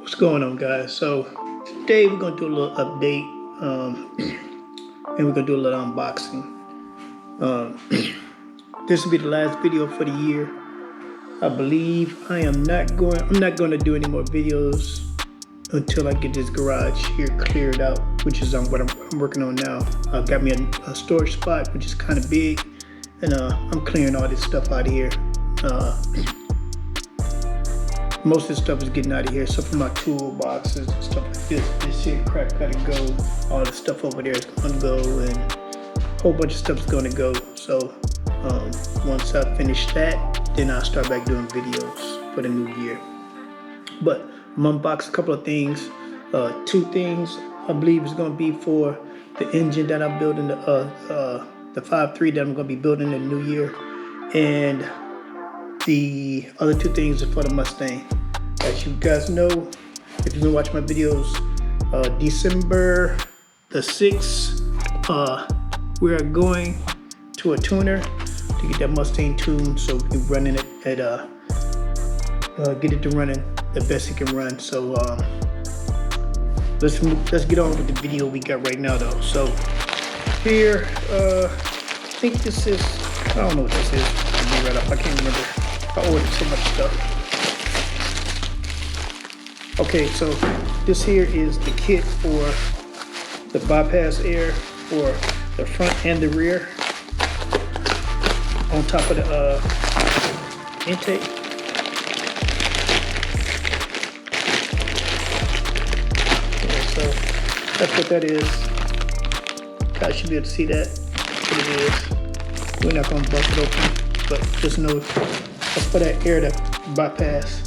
What's going on, guys? So today we're gonna do a little update, and we're gonna do a little unboxing. This will be the last video for the year. I believe I'm not gonna do any more videos until I get this garage here cleared out, which is what I'm working on now. I've got me a storage spot, which is kind of big, and I'm clearing all this stuff out of here. Most of the stuff is getting out of here. So for my toolboxes and stuff like this here crap gotta go. All the stuff over there is gonna go, and a whole bunch of stuff is gonna go. So once I finish that, then I'll start back doing videos for the new year. But I'm gonna unbox a couple of things. Two things I believe is gonna be for the engine that I'm building, the 5.3 that I'm gonna be building in the new year, and the other two things are for the Mustang. As you guys know, if you've been watching my videos, December the 6th, we are going to a tuner to get that Mustang tuned so we can run it at get it to running the best it can run. So let's get on with the video we got right now though. So here, I think this is, I don't know what this is. Let me right up, I can't remember. I ordered so much stuff. Okay, so this here is the kit for the bypass air for the front and the rear on top of the intake. Okay, so that's what that is. You guys should be able to see that. That's what it is. We're not gonna bust it open, but just know that's for that air to bypass.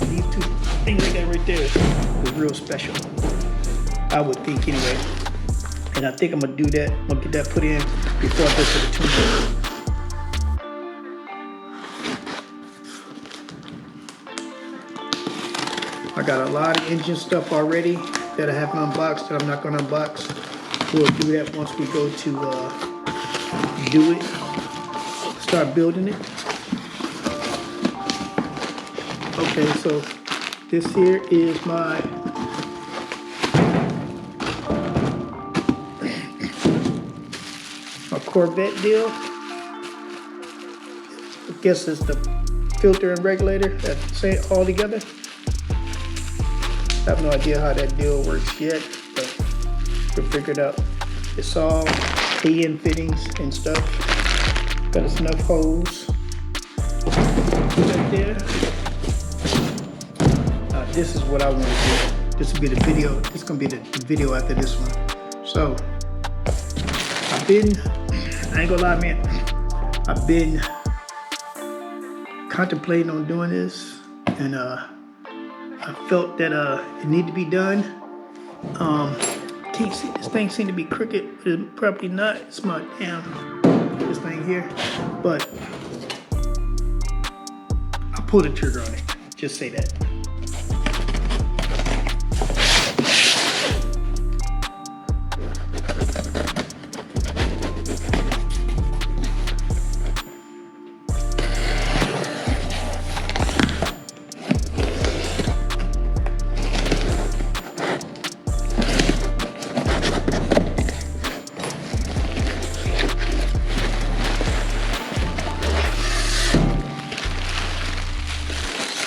These two things I got right there is real special, I would think anyway. And I think I'm gonna do that. I'm gonna get that put in before I go to the tuner. I got a lot of engine stuff already that I haven't unboxed that I'm not gonna unbox. We'll do that once we go to do it. Start building it. Okay, so this here is my Corvette deal. I guess it's the filter and regulator that's all together. I have no idea how that deal works yet, but we'll figure it out. It's all AN fittings and stuff. Got us enough hose right there. This is what I want to do. This will be the video. This is gonna be the video after this one. So I ain't gonna lie, man. I've been contemplating on doing this, and I felt that it needed to be done. Can't see, this thing seemed to be crooked, but it's probably not. It's my this thing here, but I pulled the trigger on it. Just say that.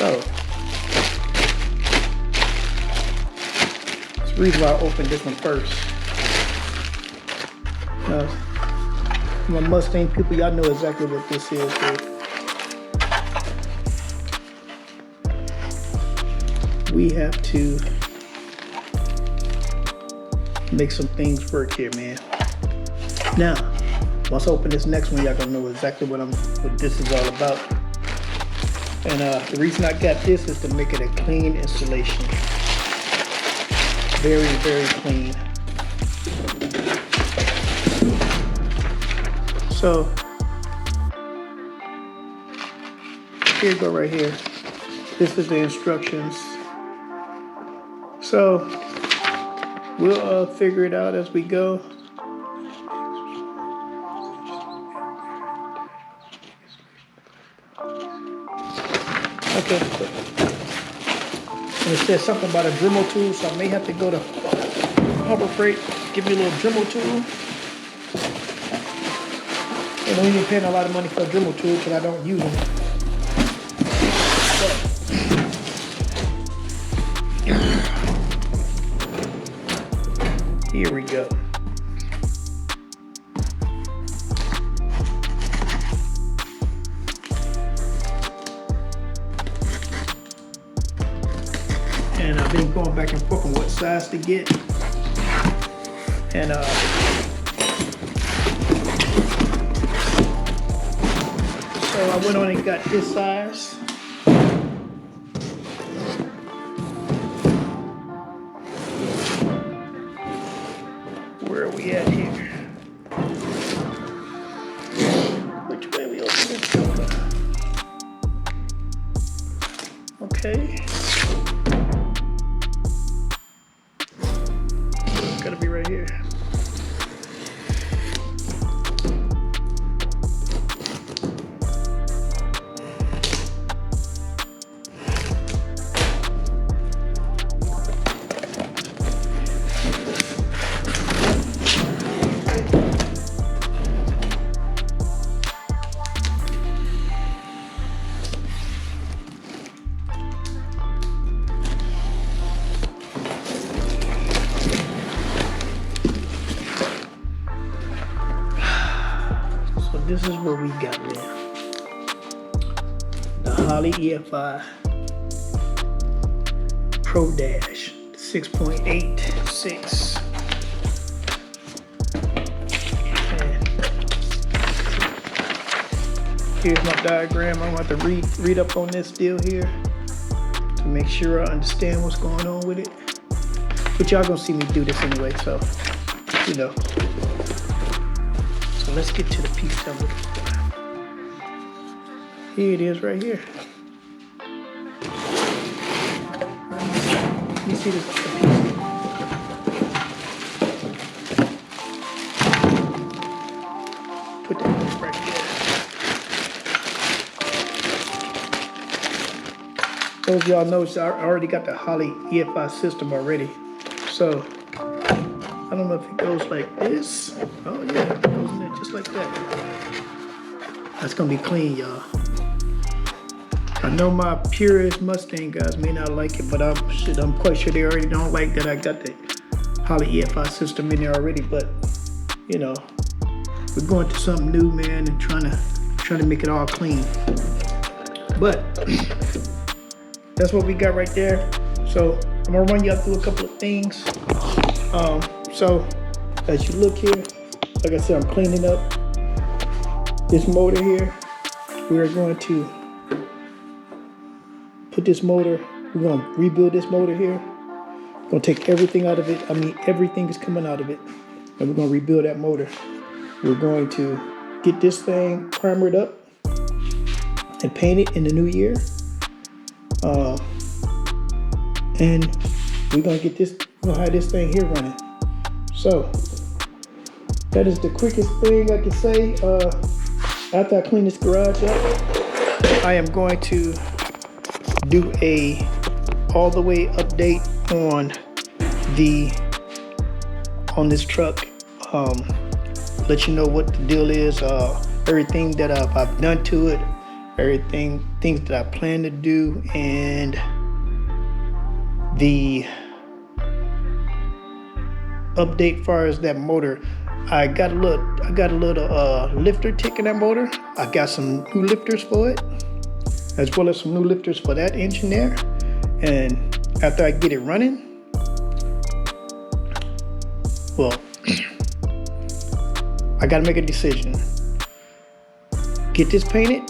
So, that's the reason why I opened this one first. My Mustang people, y'all know exactly what this is. We have to make some things work here, man. Now, once I open this next one, y'all gonna know exactly what this is all about. And the reason I got this is to make it a clean installation. Very, very clean. So, here you go right here. This is the instructions. So, we'll figure it out as we go. Okay. And it says something about a Dremel tool, so I may have to go to Harbor Freight, give me a little Dremel tool. And I'm even paying a lot of money for a Dremel tool because I don't use them. So, here we go. And I've been going back and forth on what size to get. And so I went on and got this size. Where are we at here? Which way we open this door? Okay. Gotta be right here. This is what we got there. The Holley EFI Pro Dash 6.86. And here's my diagram. I'm going to have to read up on this deal here to make sure I understand what's going on with it. But y'all gonna see me do this anyway, so you know. So let's get to the piece I'm looking for. Here it is right here. You see this piece? Put that right there. Those of y'all know, I already got the Holley EFI system already. So I don't know if it goes like this. Oh yeah, it goes in there just like that. That's gonna be clean, y'all. I know my purist Mustang guys may not like it, but I'm quite sure they already don't like that I got the Holley EFI system in there already. But you know, we're going to something new, man, and trying to make it all clean. But that's what we got right there. So I'm gonna run y'all through a couple of things. So as you look here, like I said, I'm cleaning up this motor here. We are going to put this motor, we're going to rebuild this motor here. We're going to take everything out of it. I mean, everything is coming out of it. And we're going to rebuild that motor. We're going to get this thing primered up and paint it in the new year. And we're going to get this, we're going to have this thing here running. So that is the quickest thing I can say. After I clean this garage up, I am going to do a all the way update on this truck. Let you know what the deal is, everything that I've done to it, things that I plan to do, and the update as far as that motor. I got a little lifter tick in that motor. I got some new lifters for it, as well as some new lifters for that engine there. And after I get it running, well, I gotta make a decision. Get this painted,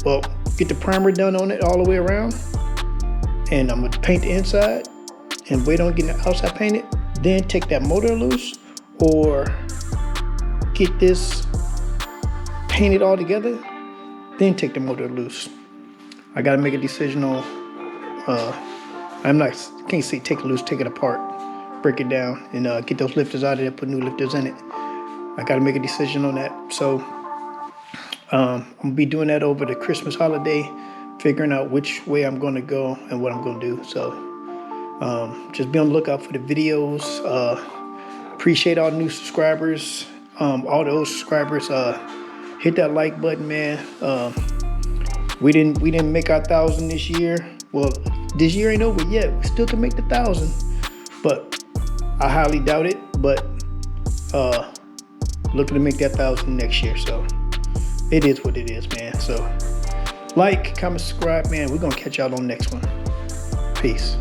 well, get the primer done on it all the way around, and I'm gonna paint the inside and wait on getting the outside painted, then take that motor loose, or get this painted all together, then take the motor loose. I gotta make a decision on, can't say take it loose, take it apart, break it down, and get those lifters out of there, put new lifters in it. I gotta make a decision on that. So I'm gonna be doing that over the Christmas holiday, figuring out which way I'm gonna go and what I'm gonna do. So Just be on the lookout for the videos. Appreciate all the new subscribers. All the old subscribers. Hit that like button, man. We didn't make our 1,000 this year. Well, this year ain't over yet. We still can make the 1,000, but I highly doubt it. But looking to make that 1,000 next year. So it is what it is, man. So like, comment, subscribe, man. We're gonna catch y'all on the next one. Peace.